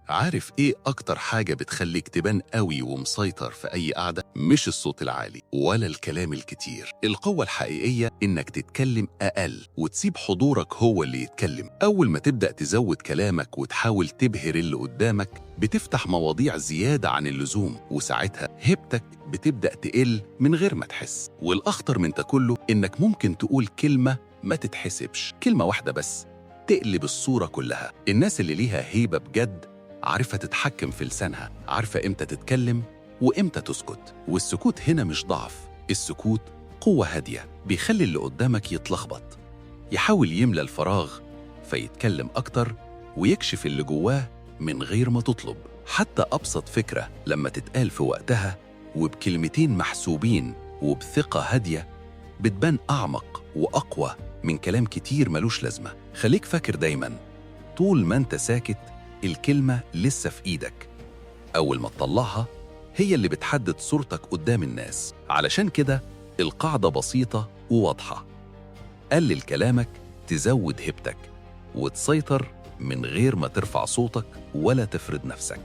عارف إيه أكتر حاجة بتخليك تبان قوي ومسيطر في أي قعدة؟ مش الصوت العالي ولا الكلام الكتير. القوة الحقيقية إنك تتكلم أقل وتسيب حضورك هو اللي يتكلم. أول ما تبدأ تزود كلامك وتحاول تبهر اللي قدامك بتفتح مواضيع زيادة عن اللزوم، وساعتها هيبتك بتبدأ تقل من غير ما تحس. والأخطر من ده كله إنك ممكن تقول كلمة ما تتحسبش، كلمة واحدة بس تقلب الصورة كلها. الناس اللي ليها هيبة بجد عارفة تتحكم في لسانها، عارفة إمتى تتكلم وإمتى تسكت. والسكوت هنا مش ضعف، السكوت قوة هادية بيخلي اللي قدامك يتلخبط، يحاول يملى الفراغ فيتكلم أكتر ويكشف اللي جواه من غير ما تطلب. حتى أبسط فكرة لما تتقال في وقتها وبكلمتين محسوبين وبثقة هادية بتبان أعمق وأقوى من كلام كتير ملوش لازمة. خليك فاكر دايماً، طول ما أنت ساكت الكلمة لسه في إيدك، أول ما تطلعها هي اللي بتحدد صورتك قدام الناس. علشان كده القاعدة بسيطة وواضحة: قلل كلامك تزود هيبتك وتسيطر من غير ما ترفع صوتك ولا تفرض نفسك.